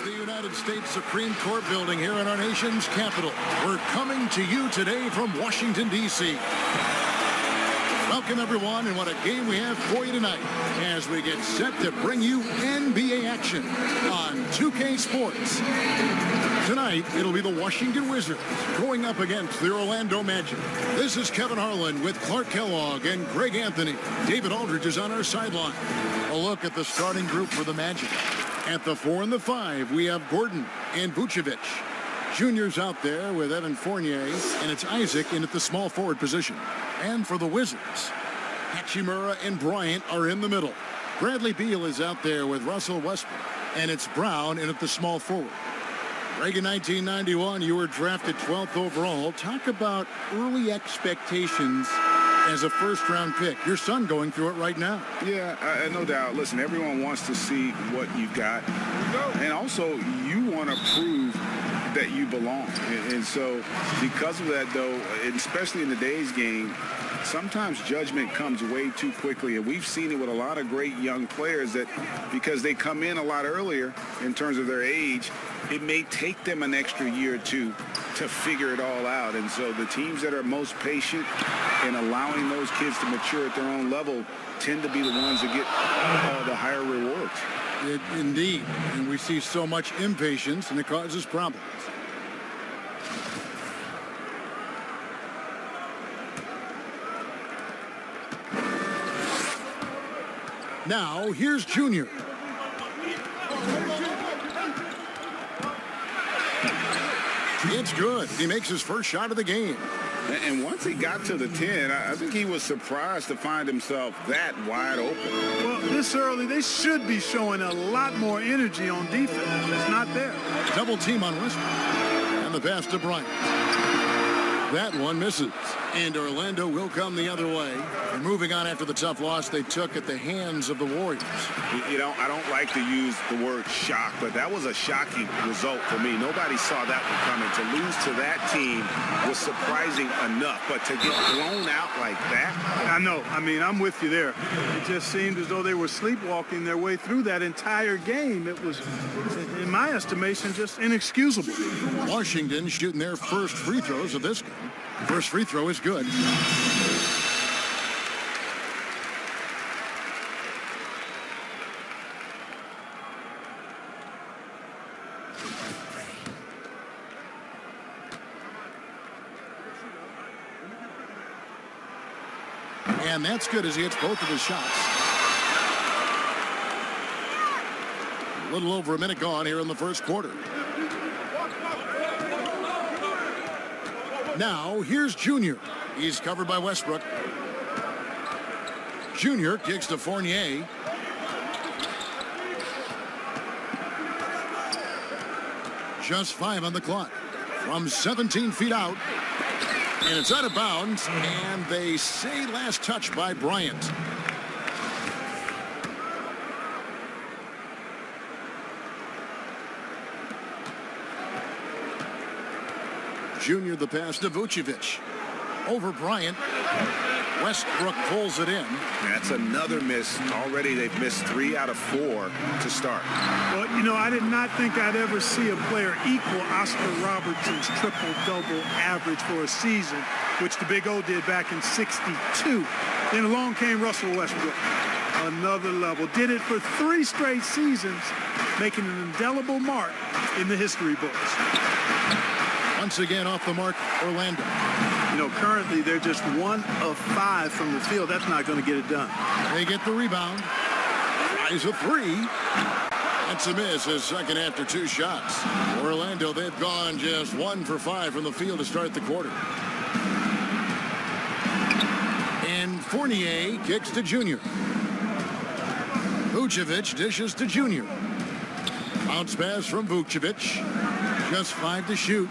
the United States Supreme Court building here in our nation's capital. We're coming to you today from Washington, D.C. Welcome, everyone, and what a game we have for you tonight as we get set to bring you NBA action on 2K Sports. Tonight, it'll be the Washington Wizards going up against the Orlando Magic. This is Kevin Harlan with Clark Kellogg and Greg Anthony. David Aldridge is on our sideline. A look at the starting group for the Magic. At the 4 and the 5, we have Gordon and Vucevic. Junior's out there with Evan Fournier, and it's Isaac in at the small forward position. And for the Wizards, Hachimura and Bryant are in the middle. Bradley Beal is out there with Russell Westbrook, and it's Brown in at the small forward. Greg, in 1991, you were drafted 12th overall. Talk about early expectations as a first-round pick. Your son going through it right now. Yeah, no doubt. Listen, everyone wants to see what you've got. And also, you want to prove that you belong. And so because of that, though, and especially in today's game, sometimes judgment comes way too quickly. And we've seen it with a lot of great young players that because they come in a lot earlier in terms of their age, it may take them an extra year or two to figure it all out. And so the teams that are most patient in allowing those kids to mature at their own level tend to be the ones that get the higher rewards. Indeed. And we see so much impatience, and it causes problems. Now, here's Junior. It's good. He makes his first shot of the game. And once he got to the 10, I think he was surprised to find himself that wide open. Well, this early, they should be showing a lot more energy on defense. It's not there. Double team on Westbrook. And the pass to Bryant. That one misses. And Orlando will come the other way. And moving on after the tough loss they took at the hands of the Warriors. You know, I don't like to use the word shock, but that was a shocking result for me. Nobody saw that one coming. To lose to that team was surprising enough, but to get blown out like that? I know. I mean, I'm with you there. It just seemed as though they were sleepwalking their way through that entire game. It was, in my estimation, just inexcusable. Washington shooting their first free throws of this game. First free throw is good. And that's good as he hits both of his shots. A little over a minute gone here in the first quarter. Now, here's Junior. He's covered by Westbrook. Junior kicks to Fournier. Just 5 on the clock. From 17 feet out. And it's out of bounds. And they say last touch by Bryant. Junior the pass to Vucevic. Over Bryant. Westbrook pulls it in. That's another miss. Already they've missed 3 out of 4 to start. Well, you know, I did not think I'd ever see a player equal Oscar Robertson's triple-double average for a season, which the Big O did back in '62. Then along came Russell Westbrook. Another level. Did it for 3 straight seasons, making an indelible mark in the history books. Once again off the mark, Orlando. You know, currently they're just 1 of 5 from the field. That's not going to get it done. They get the rebound. Tries a 3. That's a miss, his second after 2 shots. Orlando, they've gone just 1 for 5 from the field to start the quarter. And Fournier kicks to Junior. Vucevic dishes to Junior. Bounce pass from Vucevic. Just 5 to shoot.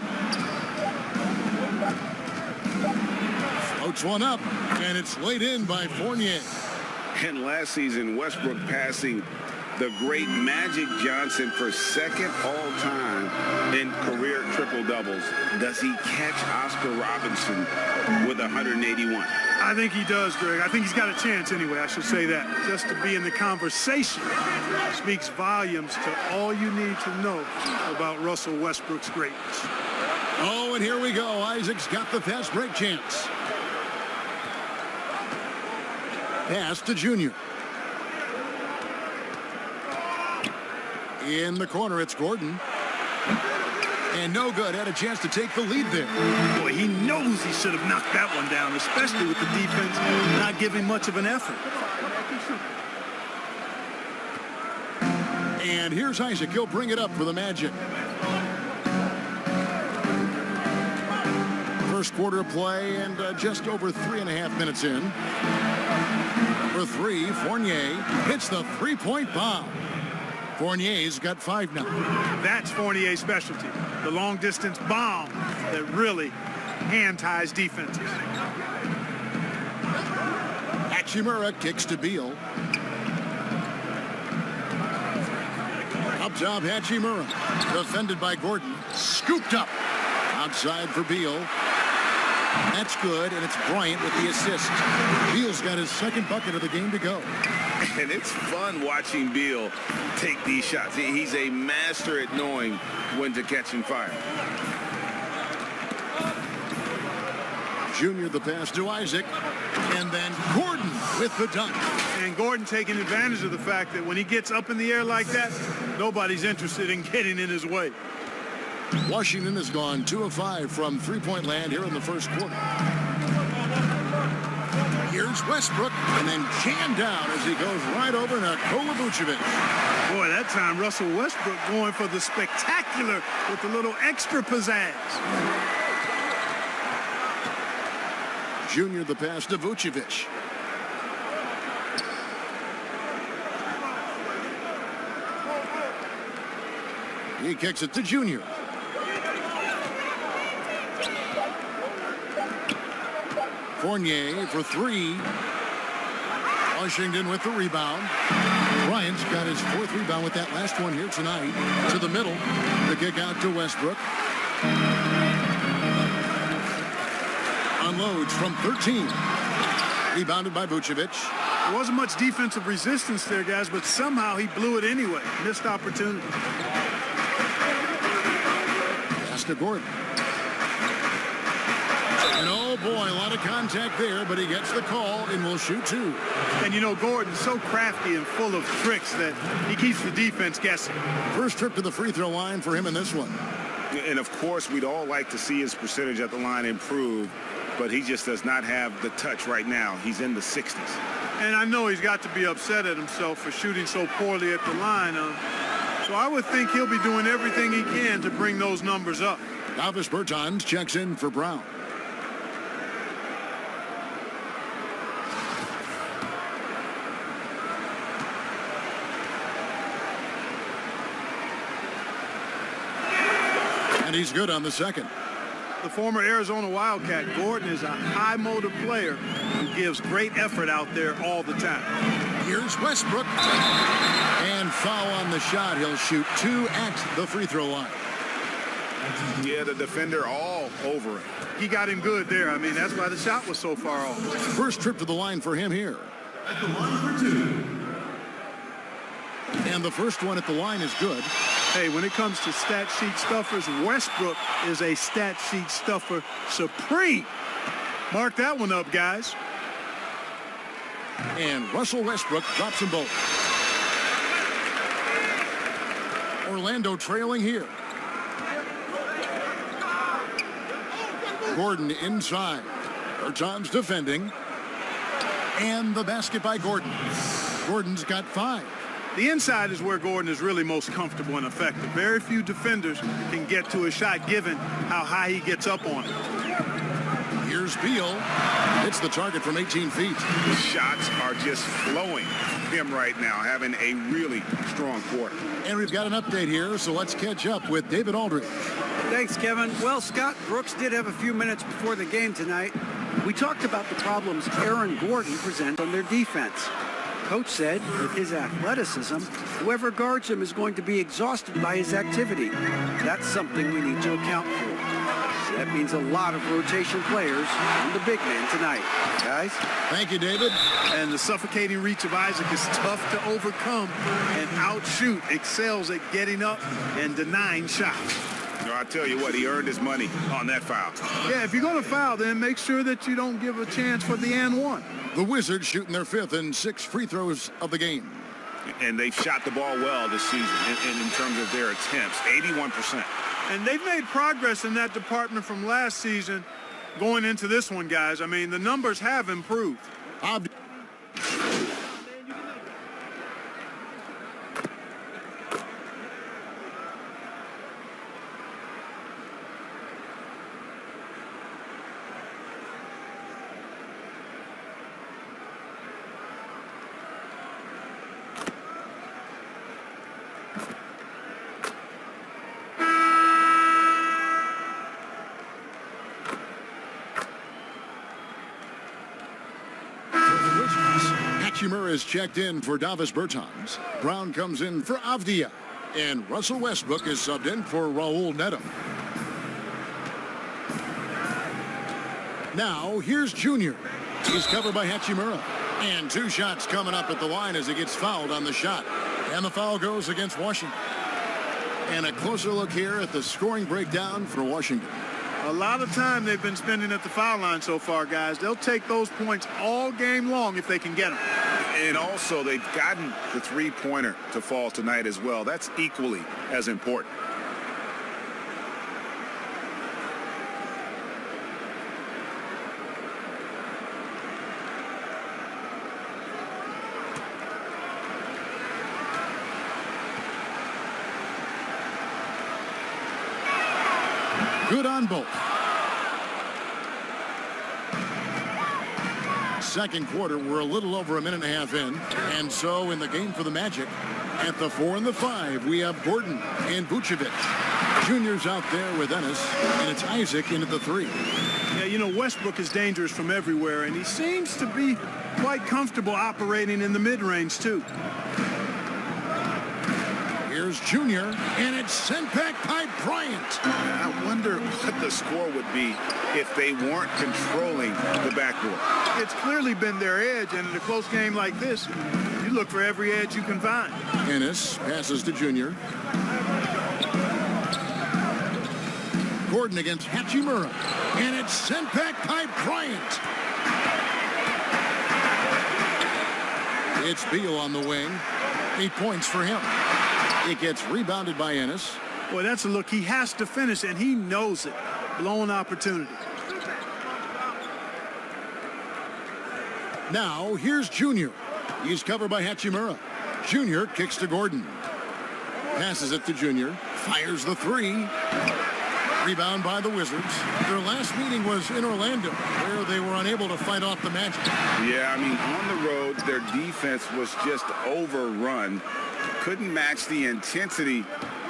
Floats one up, and it's laid in by Fournier. And last season, Westbrook passing the great Magic Johnson for second all-time in career triple-doubles. Does he catch Oscar Robinson with 181? I think he does, Greg. I think he's got a chance anyway, I should say that. Just to be in the conversation speaks volumes to all you need to know about Russell Westbrook's greatness. Oh, and here we go. Isaac's got the fast break chance. Pass to Junior. In the corner, it's Gordon. And no good. Had a chance to take the lead there. Boy, he knows he should have knocked that one down, especially with the defense not giving much of an effort. And here's Isaac. He'll bring it up for the Magic. First quarter of play and just over 3.5 minutes in. For three, Fournier hits the three-point bomb. Fournier's got 5 now. That's Fournier's specialty. The long-distance bomb that really hand-ties defenses. Hachimura kicks to Beal. Up top, Hachimura. Defended by Gordon. Scooped up. Outside for Beal. That's good, and it's Bryant with the assist. Beal's got his second bucket of the game to go. And it's fun watching Beal take these shots. He's a master at knowing when to catch and fire. Junior the pass to Isaac. And then Gordon with the dunk. And Gordon taking advantage of the fact that when he gets up in the air like that, nobody's interested in getting in his way. Washington has gone 2 of 5 from three-point land here in the first quarter. Here's Westbrook, and then jammed down as he goes right over Nikola Vucevic. Boy, that time Russell Westbrook going for the spectacular with a little extra pizzazz. Junior the pass to Vucevic. He kicks it to Junior. Fournier for 3. Washington with the rebound. Bryant's got his 4th rebound with that last one here tonight. To the middle. The kick out to Westbrook. Unloads from 13. Rebounded by Vucevic. There wasn't much defensive resistance there, guys, but somehow he blew it anyway. Missed opportunity. Pass to Gordon. And oh boy, a lot of contact there, but he gets the call and will shoot 2. And you know, Gordon's so crafty and full of tricks that he keeps the defense guessing. First trip to the free throw line for him in this one. And of course, we'd all like to see his percentage at the line improve, but he just does not have the touch right now. He's in the 60s. And I know he's got to be upset at himself for shooting so poorly at the line. So I would think he'll be doing everything he can to bring those numbers up. Davis Bertans checks in for Brown. And he's good on the second. The former Arizona Wildcat, Gordon, is a high-motor player who gives great effort out there all the time. Here's Westbrook. And foul on the shot. He'll shoot 2 at the free throw line. Yeah, the defender all over it. He got him good there. I mean, that's why the shot was so far off. First trip to the line for him here. At the line for 2. And the first one at the line is good. Hey, when it comes to stat sheet stuffers, Westbrook is a stat sheet stuffer supreme. Mark that one up, guys. And Russell Westbrook drops them both. Orlando trailing here. Gordon inside. Bertans defending. And the basket by Gordon. Gordon's got 5. The inside is where Gordon is really most comfortable and effective. Very few defenders can get to a shot given how high he gets up on it. Here's Spiel. Hits the target from 18 feet. The shots are just flowing him right now, having a really strong quarter. And we've got an update here, so let's catch up with David Aldridge. Thanks, Kevin. Well, Scott Brooks did have a few minutes before the game tonight. We talked about the problems Aaron Gordon presents on their defense. Coach said with his athleticism, whoever guards him is going to be exhausted by his activity. That's something we need to account for. That means a lot of rotation players on the big man tonight. Guys? Thank you, David. And the suffocating reach of Isaac is tough to overcome, and outshoot excels at getting up and denying shots. No, I tell you what, he earned his money on that foul. Yeah, if you're going to foul, then make sure that you don't give a chance for the and one. The Wizards shooting their 5th and 6th free throws of the game. And they've shot the ball well this season in terms of their attempts, 81%. And they've made progress in that department from last season going into this one, guys. I mean, the numbers have improved. Hachimura is checked in for Davis Bertans. Brown comes in for Avdia. And Russell Westbrook is subbed in for Raul Neto. Now, here's Junior. He's covered by Hachimura. And 2 shots coming up at the line as he gets fouled on the shot. And the foul goes against Washington. And a closer look here at the scoring breakdown for Washington. A lot of time they've been spending at the foul line so far, guys. They'll take those points all game long if they can get them. And also, they've gotten the three-pointer to fall tonight as well. That's equally as important. Good on both. Second quarter, we're a little over a minute and a half in. And so in the game for the Magic, at the 4 and the 5, we have Gordon and Vucevic. Junior's out there with Ennis, and it's Isaac in at the 3. Yeah, you know, Westbrook is dangerous from everywhere, and he seems to be quite comfortable operating in the mid-range, too. Here's Junior, and it's sent back by Bryant. I wonder what the score would be if they weren't controlling the backboard. It's clearly been their edge, and in a close game like this, you look for every edge you can find. Ennis passes to Junior. Gordon against Hachimura, and it's sent back by Bryant. It's Spiel on the wing. 8 points for him. It gets rebounded by Ennis. Boy, that's a look he has to finish, and he knows it. Blown opportunity. Now, here's Junior. He's covered by Hachimura. Junior kicks to Gordon. Passes it to Junior. Fires the 3. Rebound by the Wizards. Their last meeting was in Orlando, where they were unable to fight off the Magic. Yeah, I mean, on the road, their defense was just overrun. Couldn't match the intensity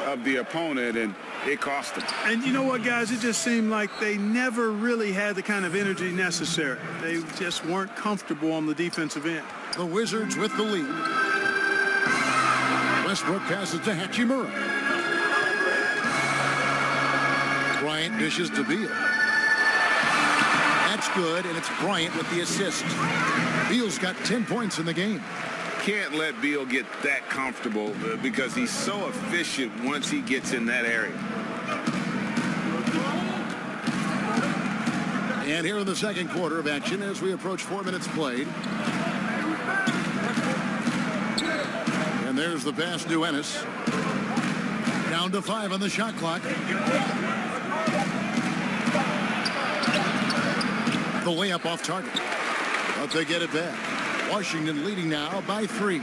of the opponent, and it cost them. And you know what, guys? It just seemed like they never really had the kind of energy necessary. They just weren't comfortable on the defensive end. The Wizards with the lead. Westbrook passes to Hachimura. Bryant dishes to Beal. That's good, and it's Bryant with the assist. Beal's got 10 points in the game. Can't let Beal get that comfortable because he's so efficient once he gets in that area. And here in the second quarter of action as we approach 4 minutes played. And there's the pass to Ennis. Down to 5 on the shot clock. The layup off target. But they get it back. Washington leading now by 3.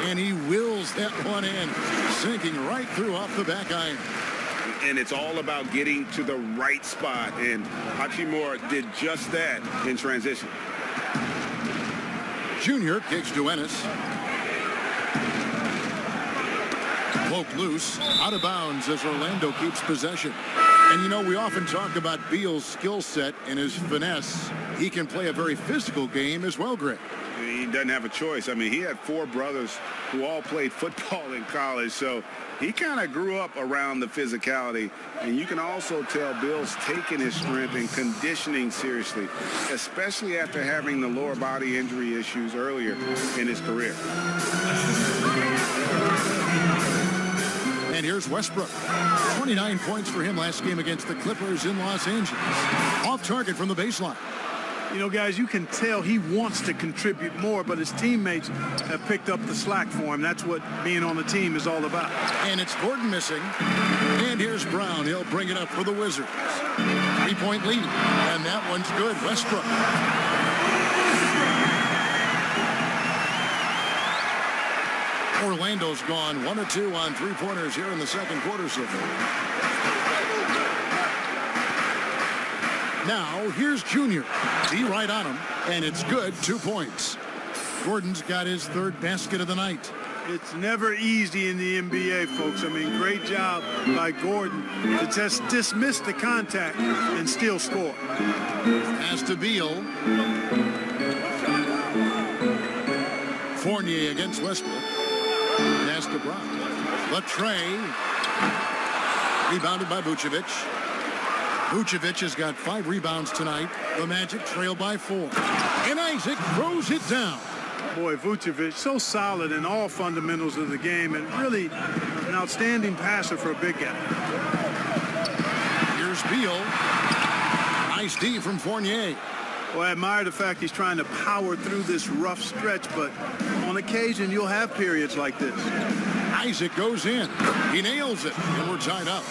And he wills that one in, sinking right through off the back iron. And it's all about getting to the right spot. And Hachimura did just that in transition. Junior kicks to Ennis. Poked loose, out of bounds as Orlando keeps possession. And you know, we often talk about Beal's skill set and his finesse. He can play a very physical game as well, Greg. He doesn't have a choice. I mean, he had 4 brothers who all played football in college, so he kind of grew up around the physicality. And you can also tell Bill's taking his strength and conditioning seriously, especially after having the lower body injury issues earlier in his career. And here's Westbrook. 29 points for him last game against the Clippers in Los Angeles. Off target from the baseline. You know, guys, you can tell he wants to contribute more, but his teammates have picked up the slack for him. That's what being on the team is all about. And it's Gordon missing. And here's Brown. He'll bring it up for the Wizards. 3-point lead. And that one's good. Westbrook. Orlando's gone 1 of 2 on 3-pointers here in the second quarter so far. Now, here's Junior. He right on him, and it's good. 2 points. Gordon's got his 3rd basket of the night. It's never easy in the NBA, folks. I mean, great job by Gordon to just dismiss the contact and still score. Pass to Beal. Fournier against Westbrook. Pass to Brown. Latrey. Rebounded by Vucevic. Vucevic has got 5 rebounds tonight. The Magic trail by 4. And Isaac throws it down. Boy, Vucevic, so solid in all fundamentals of the game and really an outstanding passer for a big guy. Here's Spiel. Nice D from Fournier. Well, I admire the fact he's trying to power through this rough stretch, but on occasion you'll have periods like this. Isaac goes in. He nails it, and we're tied up.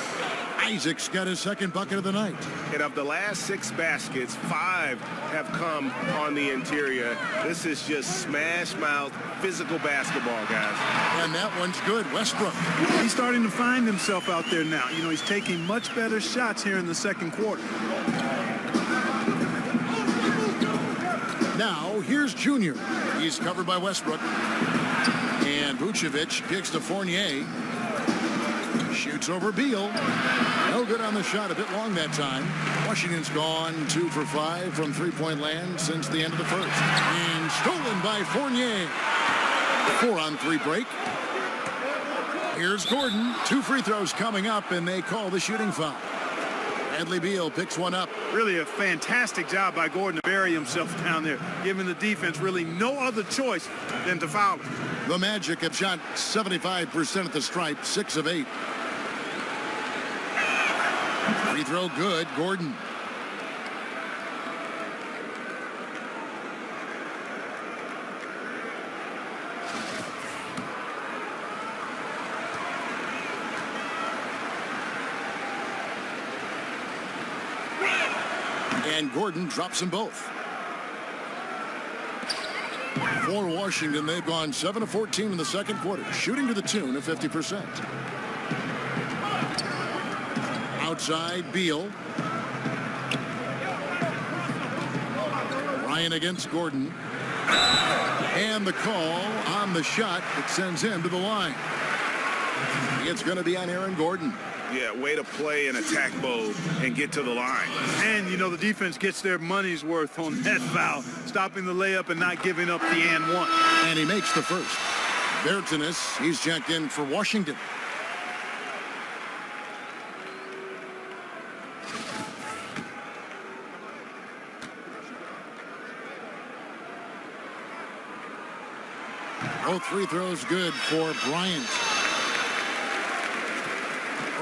Isaac's got his 2nd bucket of the night. And of the last 6 baskets, 5 have come on the interior. This is just smash mouth physical basketball, guys. And that one's good. Westbrook. He's starting to find himself out there now. You know, he's taking much better shots here in the second quarter. Now, here's Junior. He's covered by Westbrook. And Vucevic kicks to Fournier. Shoots over Beal. No good on the shot. A bit long that time. Washington's gone 2 for 5 from 3-point land since the end of the first. And stolen by Fournier. 4-on-3 break. Here's Gordon. 2 free throws coming up, and they call the shooting foul. Bradley Beal picks one up. Really a fantastic job by Gordon to bury himself down there, giving the defense really no other choice than to foul him. The Magic have shot 75% at the stripe, 6 of 8. Free throw good. Gordon. And Gordon drops them both. For Washington, they've gone 7 of 14 in the second quarter, shooting to the tune of 50%. Outside, Beal. Ryan against Gordon. And the call on the shot that sends him to the line. It's going to be on Aaron Gordon. Yeah, way to play in attack mode and get to the line. And, you know, the defense gets their money's worth on that foul, stopping the layup and not giving up the and one. And he makes the first. Bertanis, he's checked in for Washington. Both free throws good for Bryant.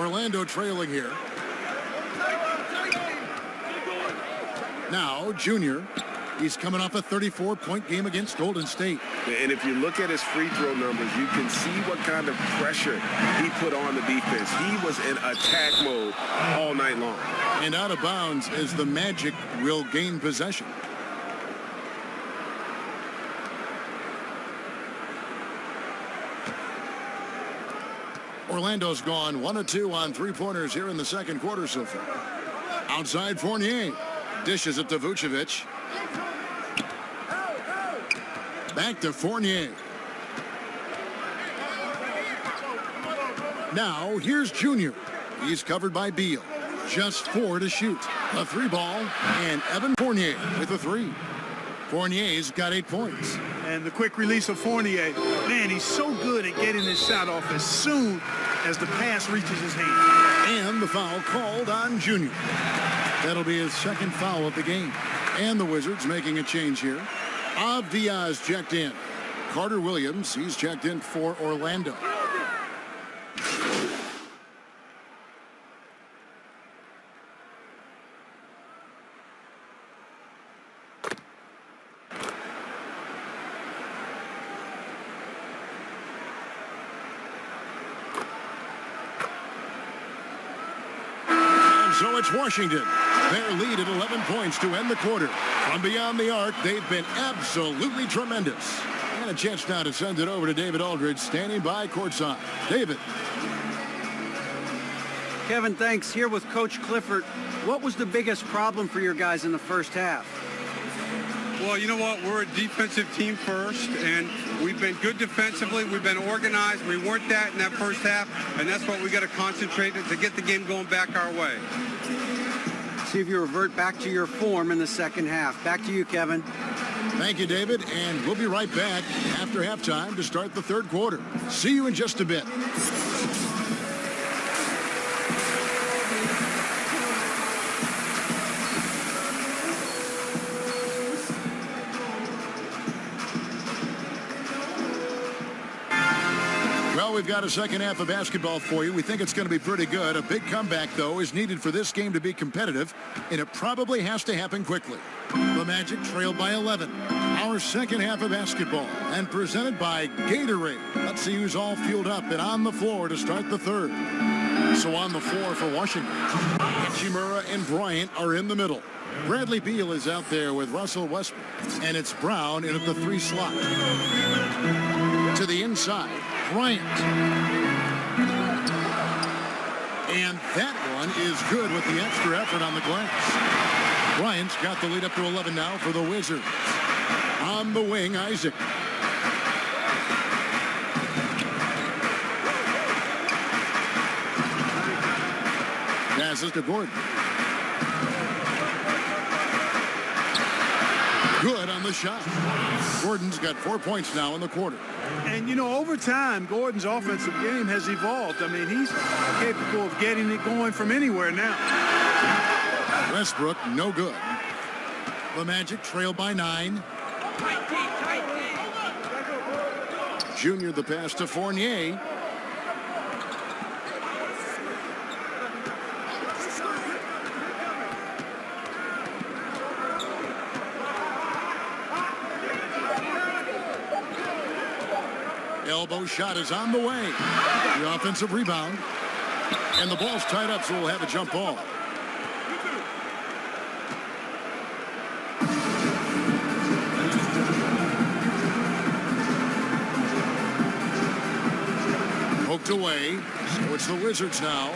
Orlando trailing here. Now, Junior. He's coming off a 34-point game against Golden State. And if you look at his free throw numbers, you can see what kind of pressure he put on the defense. He was in attack mode all night long. And out of bounds as the Magic will gain possession. Orlando's gone 1 of 2 on 3-pointers here in the second quarter so far. Outside, Fournier dishes it to Vucevic. Back to Fournier. Now, here's Junior. He's covered by Beal. Just 4 to shoot. A 3-ball, and Evan Fournier with a 3. Fournier's got 8 points. And the quick release of Fournier. Man, he's so good at getting his shot off as soon as the pass reaches his hand. And the foul called on Junior. That'll be his second foul of the game. And the Wizards making a change here. Diaz checked in. Carter Williams, he's checked in for Orlando. So it's Washington. Their lead at 11 points to end the quarter. From beyond the arc, they've been absolutely tremendous. And a chance now to send it over to David Aldridge, standing by courtside. David. Kevin, thanks. Here with Coach Clifford. What was the biggest problem for your guys in the first half? Well, you know what? We're a defensive team first, and we've been good defensively. We've been organized. We weren't that in that first half, and that's what we got to concentrate on to get the game going back our way. See if you revert back to your form in the second half. Back to you, Kevin. Thank you, David, and we'll be right back after halftime to start the third quarter. See you in just a bit. Well, we've got a second half of basketball for you. We think it's going to be pretty good. A big comeback, though, is needed for this game to be competitive, and it probably has to happen quickly. The Magic trail by 11. Our second half of basketball, and presented by Gatorade. Let's see who's all fueled up and on the floor to start the third. So on the floor for Washington, Hachimura and Bryant are in the middle. Bradley Beal is out there with Russell Westbrook, and it's Brown in at the 3 slot. To the inside, Bryant. And that one is good with the extra effort on the glass. Bryant's got the lead up to 11 now for the Wizards. On the wing, Isaac. Passes to Gordon. Good on the shot. Gordon's got 4 points now in the quarter. And, you know, over time, Gordon's offensive game has evolved. I mean, he's capable of getting it going from anywhere now. Westbrook, no good. The Magic trail by 9. Junior the pass to Fournier. Elbow shot is on the way. The offensive rebound. And the ball's tied up, so we'll have a jump ball. Poked away. So it's the Wizards now.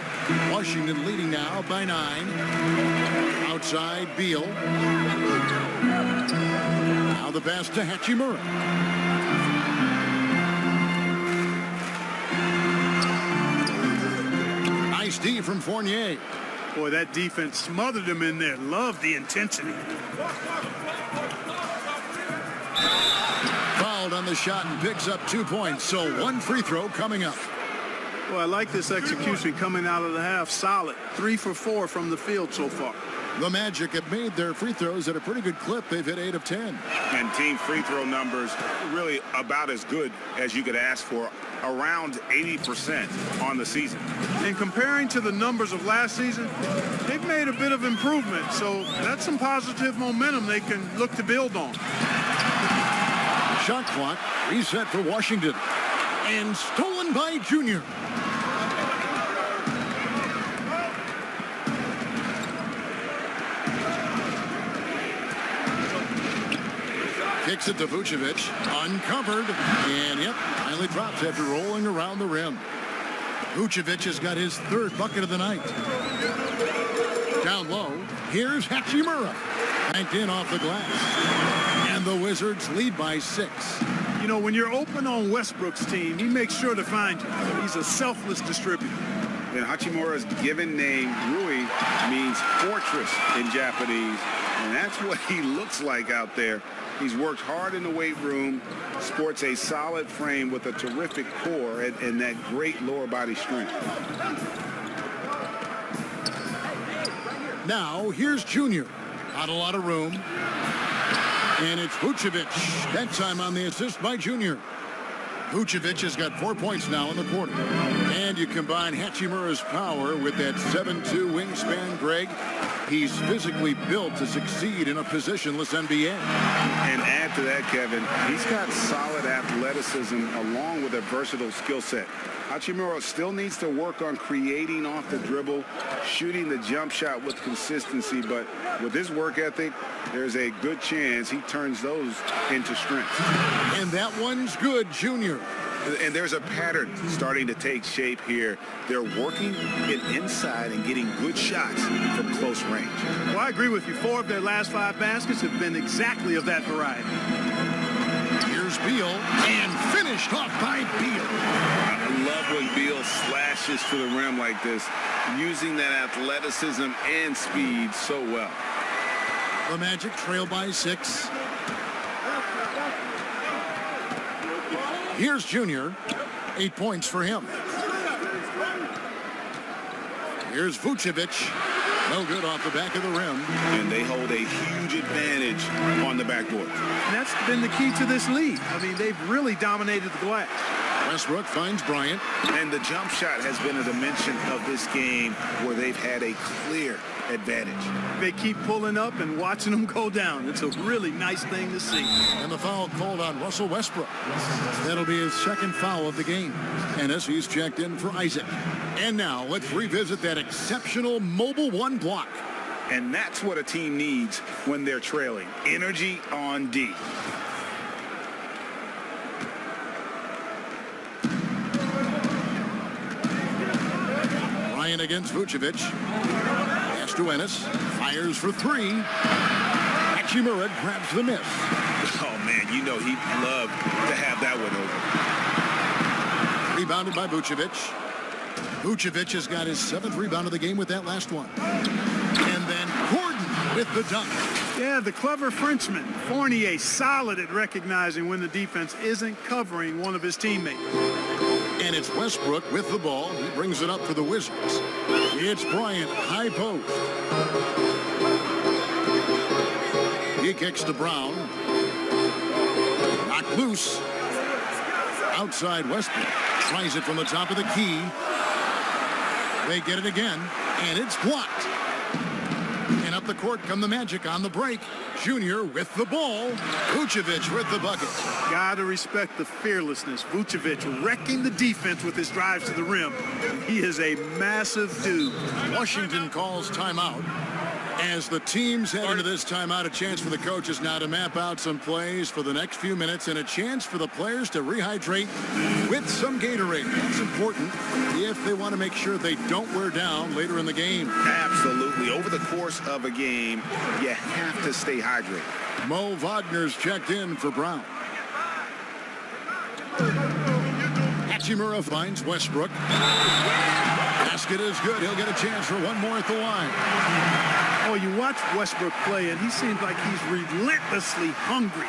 Washington leading now by 9. Outside, Beal. Now the pass to Hachimura. Nice D from Fournier. Boy, that defense smothered him in there. Love the intensity. Fouled on the shot and picks up 2 points. So 1 free throw coming up. Well, I like this execution coming out of the half. Solid. 3 for 4 from the field so far. The Magic have made their free throws at a pretty good clip. They've hit 8 of 10. And team free throw numbers really about as good as you could ask for. Around 80% on the season. And comparing to the numbers of last season, they've made a bit of improvement. So that's some positive momentum they can look to build on. Shot clock reset for Washington. And stolen by Junior. Kicks it to Vucevic, uncovered, and yep, finally drops after rolling around the rim. Vucevic has got his 3rd bucket of the night. Down low, here's Hachimura. Banked in off the glass. And the Wizards lead by 6. You know, when you're open on Westbrook's team, he makes sure to find you. He's a selfless distributor. And Hachimura's given name, Rui, means fortress in Japanese, and that's what he looks like out there. He's worked hard in the weight room, sports a solid frame with a terrific core and that great lower body strength. Now, here's Junior. Not a lot of room. And it's Vucevic. That time on the assist by Junior. Vucevic has got 4 points now in the quarter. And you combine Hachimura's power with that 7'2" wingspan, Greg. He's physically built to succeed in a positionless NBA. And add to that, Kevin, he's got solid athleticism along with a versatile skill set. Hachimura still needs to work on creating off the dribble, shooting the jump shot with consistency, but with his work ethic, there's a good chance he turns those into strengths. And that one's good, Junior. And there's a pattern starting to take shape here. They're working it inside and getting good shots from close range. Well, I agree with you. 4 of their last 5 baskets have been exactly of that variety. Here's Spiel, and finished off by Beal. I love when Beal slashes to the rim like this, using that athleticism and speed so well. The Magic trail by 6. Here's Junior. 8 points for him. Here's Vucevic. No good off the back of the rim. And they hold a huge advantage on the backboard. And that's been the key to this league. I mean, they've really dominated the glass. Westbrook finds Bryant. And the jump shot has been a dimension of this game where they've had a clear advantage. They keep pulling up and watching them go down. It's a really nice thing to see. And the foul called on Russell Westbrook. That'll be his second foul of the game. And as he's checked in for Isaac. And now let's revisit that exceptional Mobile One block. And that's what a team needs when they're trailing. Energy on D. Bryant against Vucevic. Pass to Ennis. Fires for 3. Hachimura grabs the miss. Oh, man, you know he'd love to have that one over. Rebounded by Vucevic. Vucevic has got his 7th rebound of the game with that last one. And then Gordon with the dunk. Yeah, the clever Frenchman. Fournier solid at recognizing when the defense isn't covering one of his teammates. And it's Westbrook with the ball. He brings it up for the Wizards. It's Bryant, high post. He kicks to Brown. Knocked loose. Outside Westbrook. Tries it from the top of the key. They get it again, and it's blocked. And up the court come the Magic on the break. Junior with the ball. Vucevic with the bucket. Gotta respect the fearlessness. Vucevic wrecking the defense with his drives to the rim. He is a massive dude. Washington calls timeout. As the teams head into this timeout, a chance for the coaches now to map out some plays for the next few minutes and a chance for the players to rehydrate with some Gatorade. That's important if they want to make sure they don't wear down later in the game. Absolutely. Over the course of a game, you have to stay hydrated. Mo Wagner's checked in for Brown. Hachimura finds Westbrook. Basket is good. He'll get a chance for one more at the line. Oh, you watch Westbrook play, and he seems like he's relentlessly hungry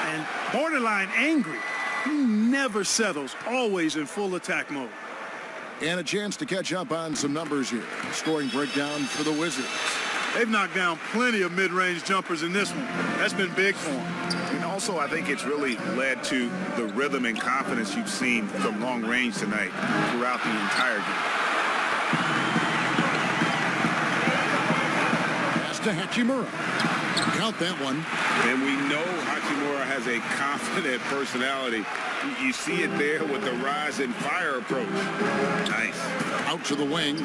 and borderline angry. He never settles, always in full attack mode. And a chance to catch up on some numbers here. Scoring breakdown for the Wizards. They've knocked down plenty of mid-range jumpers in this one. That's been big for them. And also, I think it's really led to the rhythm and confidence you've seen from long range tonight throughout the entire game. Pass to Hachimura. Count that one. And we know Hachimura has a confident personality. You see it there with the rise and fire approach. Nice. Out to the wing.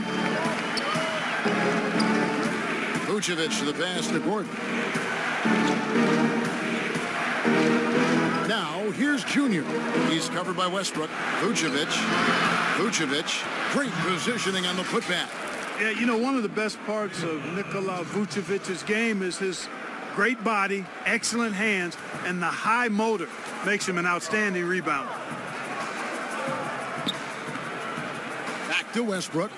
Vucevic to the pass to Gordon. Now, here's Junior. He's covered by Westbrook. Vucevic. Great positioning on the putback. Yeah, you know, one of the best parts of Nikola Vucevic's game is his great body, excellent hands, and the high motor makes him an outstanding rebounder. Back to Westbrook.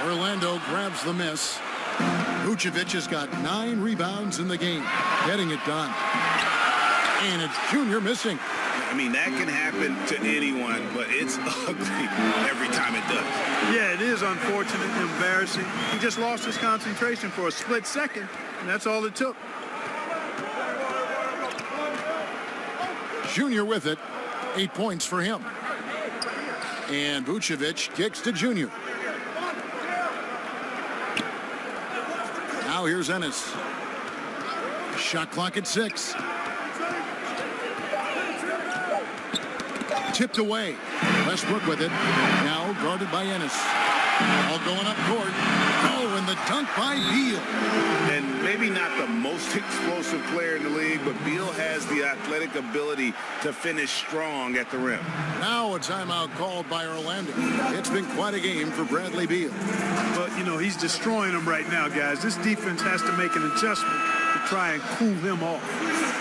Orlando grabs the miss. Vucevic has got 9 rebounds in the game, getting it done. And it's Junior missing. I mean, that can happen to anyone, but it's ugly every time it does. Yeah, it is unfortunate and embarrassing. He just lost his concentration for a split second, and that's all it took. Junior with it. 8 points for him. And Vucevic kicks to Junior. Now here's Ennis. Shot clock at 6. Tipped away. Westbrook with it. Now guarded by Ennis. All going up court. Oh, and the dunk by Beal. And maybe not the most explosive player in the league, but Beal has the athletic ability to finish strong at the rim. Now a timeout called by Orlando. It's been quite a game for Bradley Beal. But, you know, he's destroying them right now, guys. This defense has to make an adjustment to try and cool him off.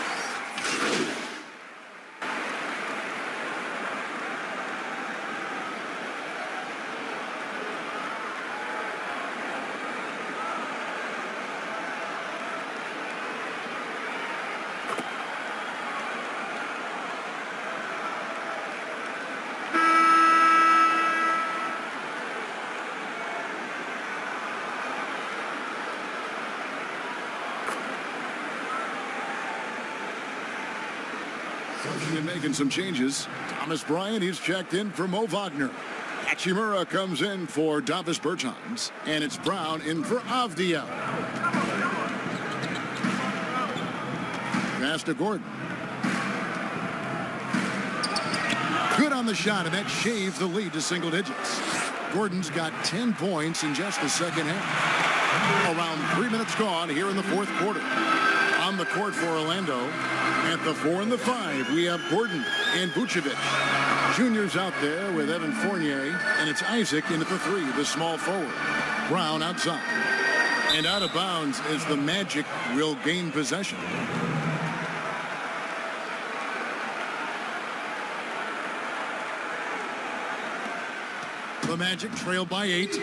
And making some changes. Thomas Bryant, he's checked in for Mo Wagner. Hachimura comes in for Davis Bertans. And it's Brown in for Avdia. Pass to Gordon. Good on the shot, and that shaves the lead to single digits. Gordon's got 10 points in just the second half. Around 3 minutes gone here in the fourth quarter. On the court for Orlando. At the 4 and the 5, we have Gordon and Vucevic. Junior's out there with Evan Fournier, and it's Isaac in at the 3, the small forward. Brown outside. And out of bounds is the Magic will gain possession. The Magic trail by 8.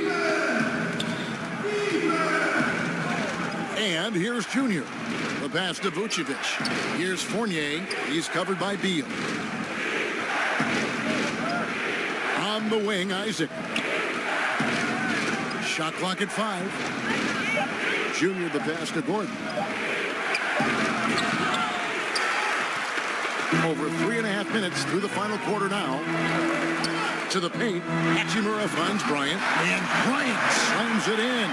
And here's Junior. The pass to Vucevic. Here's Fournier. He's covered by Beal. On the wing, Isaac. Shot clock at 5. Junior the pass to Gordon. Over 3.5 minutes through the final quarter now. To the paint. Hachimura finds Bryant. And Bryant slams it in.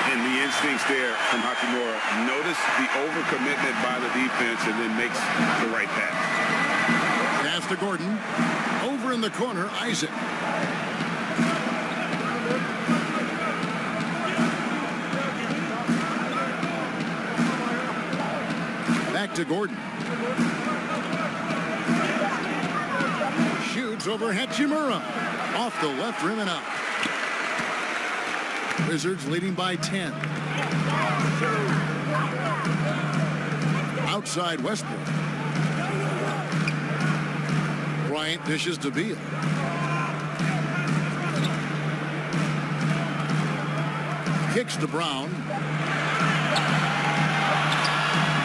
And the instincts there from Hachimura. Notice the overcommitment by the defense and then makes the right pass. Pass to Gordon. Over in the corner, Isaac. Back to Gordon. Shoots over Hachimura. Off the left rim and out. Wizards leading by 10. Outside Westbrook. Bryant dishes to Beal. Kicks to Brown.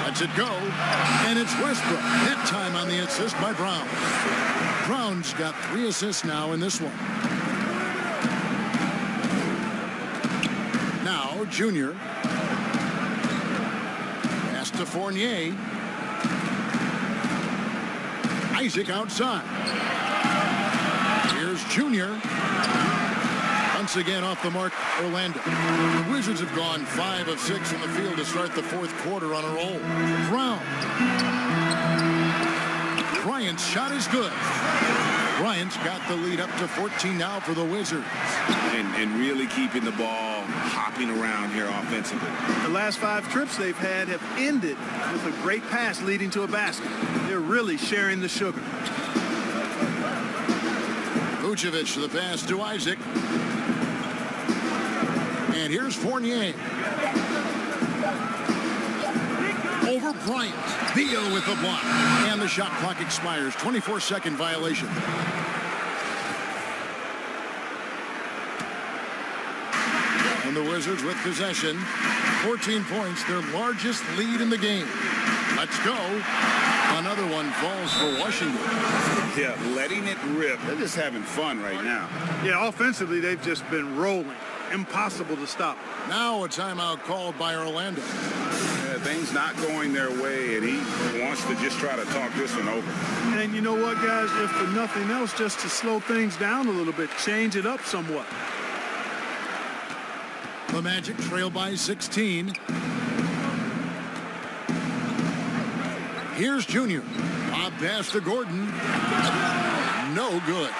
Lets it go. And it's Westbrook. That time on the assist by Brown. Brown's got 3 assists now in this one. Now, Junior. Pass to Fournier. Isaac outside. Here's Junior. Once again off the mark, Orlando. The Wizards have gone 5 of 6 from the field to start the fourth quarter on a roll. Brown. Bryant's shot is good. Bryant's got the lead up to 14 now for the Wizards. And really keeping the ball hopping around here offensively. The last 5 trips they've had have ended with a great pass leading to a basket. They're really sharing the sugar. Vucevic to the pass to Isaac. And here's Fournier. Over Bryant. Beal with the block. And the shot clock expires. 24-second violation. And the Wizards with possession. 14 points, their largest lead in the game. Let's go. Another one falls for Washington. Yeah, letting it rip. They're just having fun right now. Yeah, offensively, they've just been rolling. Impossible to stop. Now a timeout called by Orlando. Yeah, things not going their way, and he wants to just try to talk this one over. And you know what, guys? If for nothing else, just to slow things down a little bit, change it up somewhat. The Magic trail by 16. Here's Junior. A pass to Gordon. No good.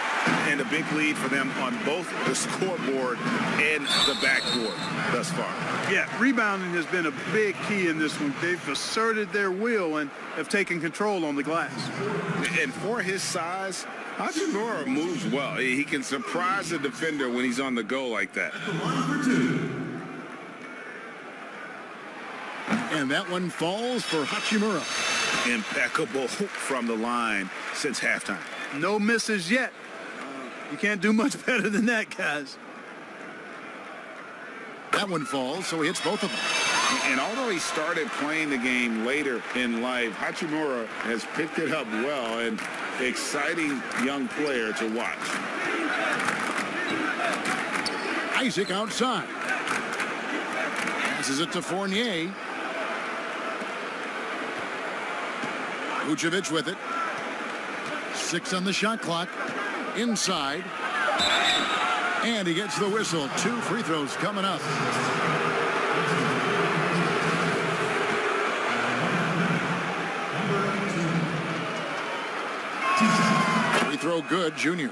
And a big lead for them on both the scoreboard and the backboard thus far. Yeah, rebounding has been a big key in this one. They've asserted their will and have taken control on the glass. And for his size, Hachimura moves well. He can surprise a defender when he's on the go like that. And that one falls for Hachimura. Impeccable from the line since halftime. No misses yet. You can't do much better than that, guys. That one falls, so he hits both of them. And although he started playing the game later in life, Hachimura has picked it up well, and exciting young player to watch. Isaac outside. Passes it to Fournier. Vucevic with it. 6 on the shot clock. Inside. And he gets the whistle. 2 free throws coming up. Free throw good, Junior.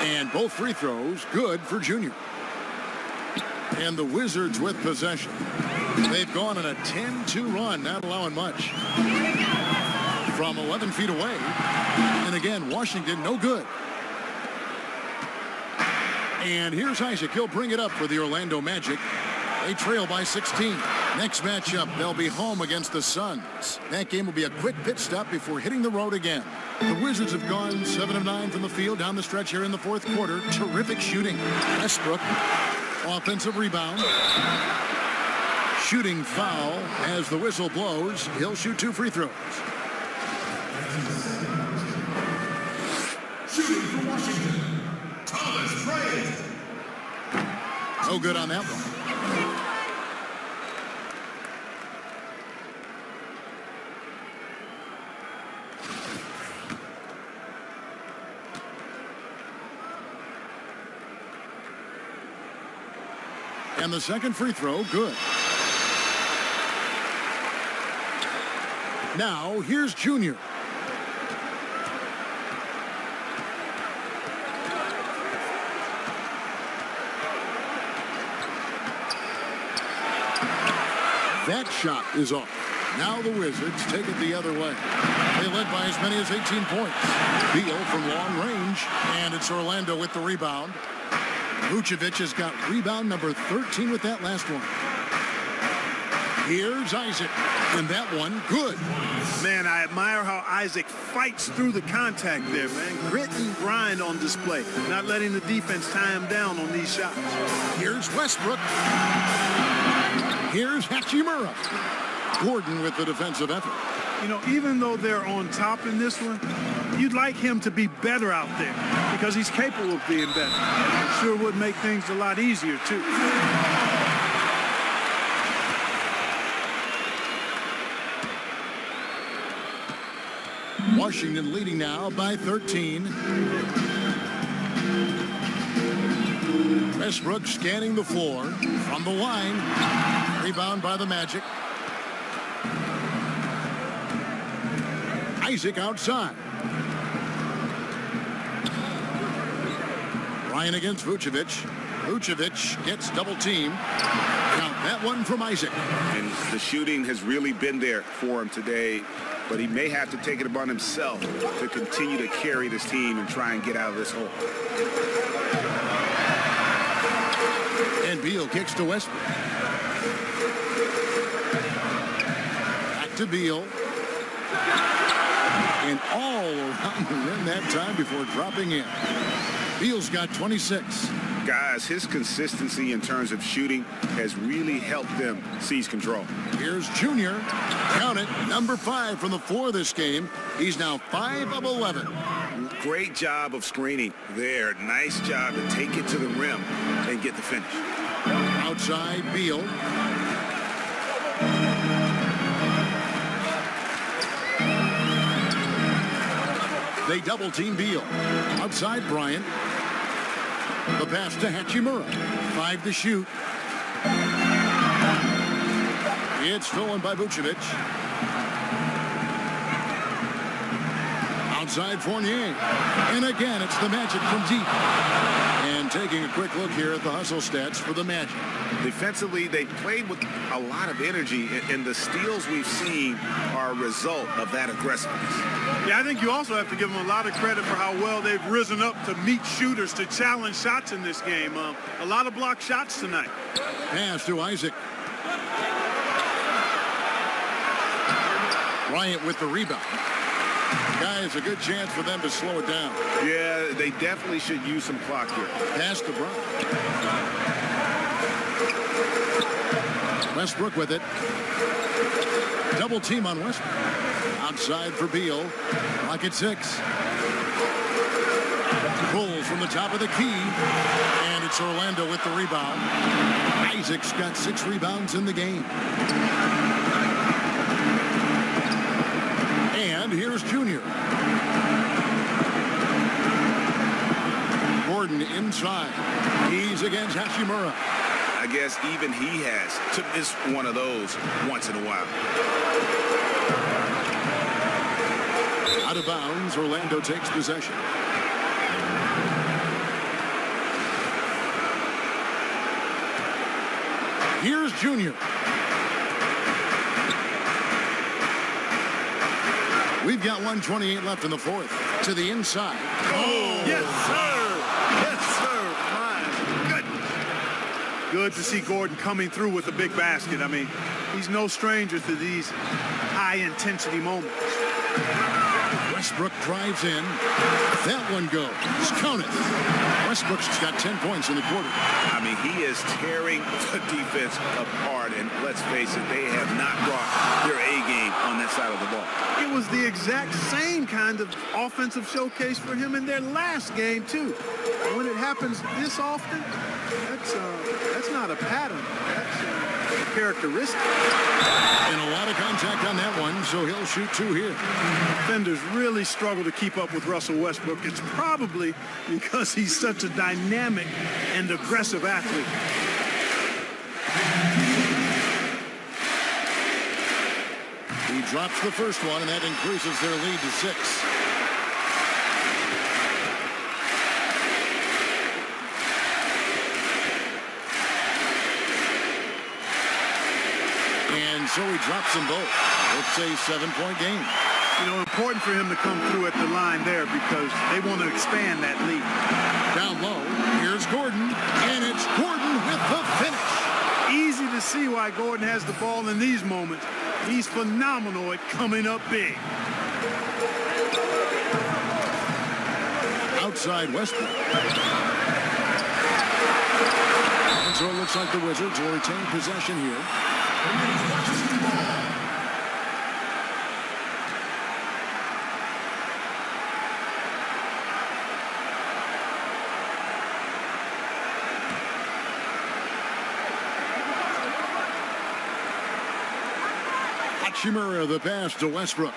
And both free throws good for Junior. And the Wizards with possession. They've gone on a 10-2 run, not allowing much. From 11 feet away. And again, Washington no good. And here's Isaac. He'll bring it up for the Orlando Magic. They trail by 16. Next matchup, they'll be home against the Suns. That game will be a quick pit stop before hitting the road again. The Wizards have gone 7 of 9 from the field down the stretch here in the fourth quarter. Terrific shooting. Westbrook, offensive rebound. Shooting foul as the whistle blows. He'll shoot 2 free throws. Shooting for Washington, Thomas Bryant. No good on that one. And the second free throw, good. Now, here's Junior. That shot is off. Now the Wizards take it the other way. They led by as many as 18 points. Spiel from long range, and it's Orlando with the rebound. Vucevic has got rebound number 13 with that last one. Here's Isaac, and that one good. Man, I admire how Isaac fights through the contact there, man. Grit and grind on display, not letting the defense tie him down on these shots. Here's Westbrook. Here's Hachimura. Gordon with the defensive effort. You know, even though they're on top in this one, you'd like him to be better out there because he's capable of being better. It sure would make things a lot easier, too. Washington leading now by 13. Westbrook scanning the floor from the line. Rebound by the Magic. Isaac outside. Ryan against Vucevic. Vucevic gets double team. Count that one from Isaac. And the shooting has really been there for him today, but he may have to take it upon himself to continue to carry this team and try and get out of this hole. And Beal kicks to Westbrook. to Beal. And all around the rim that time before dropping in. Beal's got 26. Guys, his consistency in terms of shooting has really helped them seize control. Here's Junior. Count it, number 5 from the floor this game. He's now 5 of 11. Great job of screening there. Nice job to take it to the rim and get the finish. Outside, Beal. They double team Beal. Outside, Bryant. The pass to Hachimura. 5 to shoot. It's stolen by Vucevic. Outside, Fournier. And again, it's the Magic from deep. And taking a quick look here at the hustle stats for the Magic. Defensively, they played with a lot of energy, and the steals we've seen are a result of that aggressiveness. Yeah, I think you also have to give them a lot of credit for how well they've risen up to meet shooters, to challenge shots in this game. A lot of blocked shots tonight. Pass to Isaac. Bryant with the rebound. Guys, a good chance for them to slow it down. Yeah, they definitely should use some clock here. Pass to Bryant. Westbrook with it. Double team on Westbrook. Outside for Beal. Clock at 6. Pulls from the top of the key. And it's Orlando with the rebound. Isaac's got 6 rebounds in the game. And here's Junior. Gordon inside. He's against Hachimura. I guess even he has to miss one of those once in a while. Out of bounds, Orlando takes possession. Here's Junior. We've got 1:28 left in the fourth. To the inside. Oh! Yes, sir. Yes, sir. My goodness. Good to see Gordon coming through with a big basket. I mean, he's no stranger to these high-intensity moments. Westbrook drives in. That one goes. Count it. Westbrook's got 10 points in the quarter. I mean, he is tearing the defense apart, and let's face it, they have not brought their A game on that side of the ball. It was the exact same kind of offensive showcase for him in their last game, too. And when it happens this often, that's not a pattern. That's a characteristic. And a lot of contact on that one, so he'll shoot 2 here. Defenders really struggle to keep up with Russell Westbrook. It's probably because he's such a dynamic and aggressive athlete. He drops the first one, and that increases their lead to 6. And so he drops them both. It's a 7-point game. You know, important for him to come through at the line there because they want to expand that lead. Down low, here's Gordon, and it's Gordon with the finish. Easy to see why Gordon has the ball in these moments. He's phenomenal at coming up big. Outside Westbrook. And so it looks like the Wizards will retain possession here. Hachimura, the pass to Westbrook.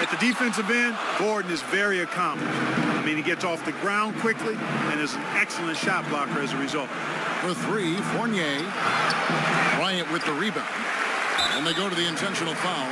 At the defensive end, Gordon is very accomplished. I mean, he gets off the ground quickly and is an excellent shot blocker as a result. For 3, Fournier. Bryant with the rebound. And they go to the intentional foul.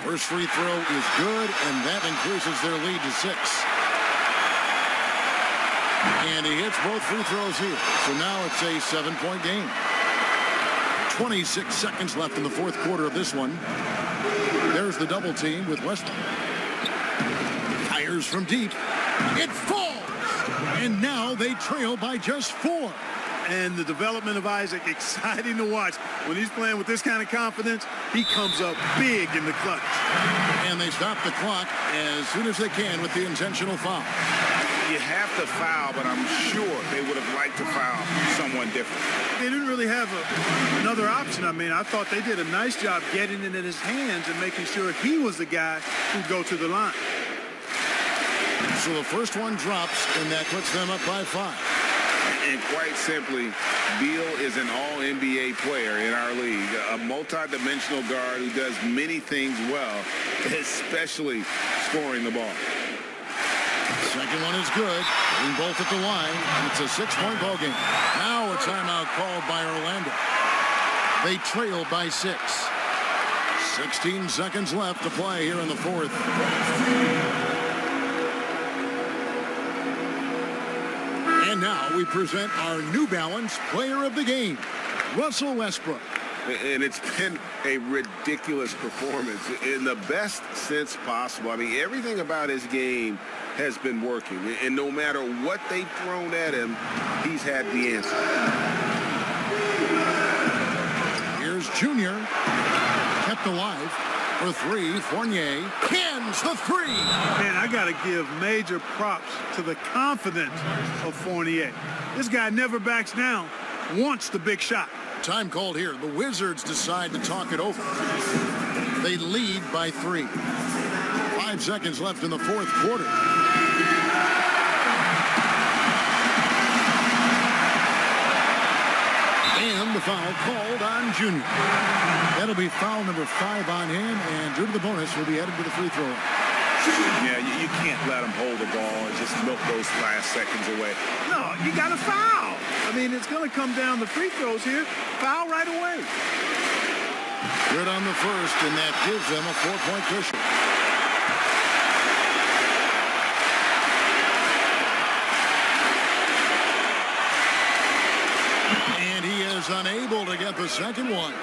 First free throw is good, and that increases their lead to 6. And he hits both free throws here. So now it's a 7-point game. 26 seconds left in the fourth quarter of this one. There's the double team with Westbrook. Fires from deep. It falls. And now they trail by just 4. And the development of Isaac, exciting to watch. When he's playing with this kind of confidence, he comes up big in the clutch. And they stop the clock as soon as they can with the intentional foul. You have to foul, but I'm sure they would have liked to foul someone different. They didn't really have another option. I mean, I thought they did a nice job getting it in his hands and making sure he was the guy who'd go to the line. So the first one drops, and that puts them up by 5. And quite simply, Beal is an all-NBA player in our league, a multi-dimensional guard who does many things well, especially scoring the ball. Second one is good. Being both at the line. It's a 6-point ball game. Now a timeout called by Orlando. They trail by 6. 16 seconds left to play here in the fourth. And now we present our New Balance Player of the Game, Russell Westbrook. And it's been a ridiculous performance in the best sense possible. I mean, everything about his game has been working. And no matter what they've thrown at him, he's had the answer. Here's Junior. Kept alive for 3. Fournier cans the 3. Man, I got to give major props to the confidence of Fournier. This guy never backs down, wants the big shot. Time called here. The Wizards decide to talk it over. They lead by 3. 5 seconds left in the fourth quarter. And the foul called on Junior. That'll be foul number 5 on him, and due to the bonus, will be headed to the free throw line. Yeah, you can't let him hold the ball and just milk those last seconds away. No, you got to foul. I mean, it's going to come down to free throws here. Foul right away. Good on the first, and that gives them a 4-point cushion. And he is unable to get the second one.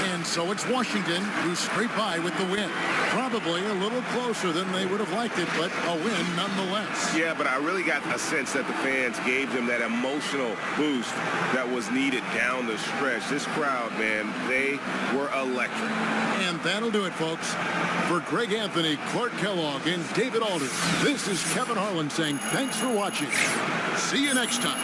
And so it's Washington who scraped by with the win. Probably a little closer than they would have liked it, but a win nonetheless. Yeah, but I really got a sense that the fans gave them that emotional boost that was needed down the stretch. This crowd, man, they were electric. And that'll do it, folks. For Greg Anthony, Clark Kellogg, and David Alder, this is Kevin Harlan saying thanks for watching. See you next time.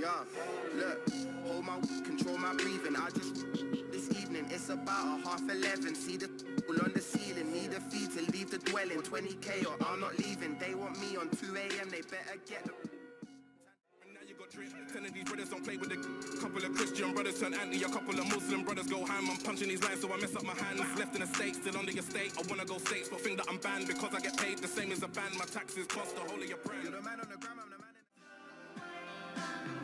Yeah, look, hold my, control my breathing. I just, this evening, it's about 11:30. See the people on the ceiling, need a fee to leave the dwelling. 20K or I'm not leaving. They want me on 2 a.m. They better get the... Telling these brothers don't play with a couple of Christian brothers turn anti, a couple of Muslim brothers go ham. I'm punching these lines so I mess up my hands. Left in the States, still under your state. I wanna go states, but think that I'm banned because I get paid the same as a band. My taxes cost the whole of your brand. You're the man on the gram, I'm the man in...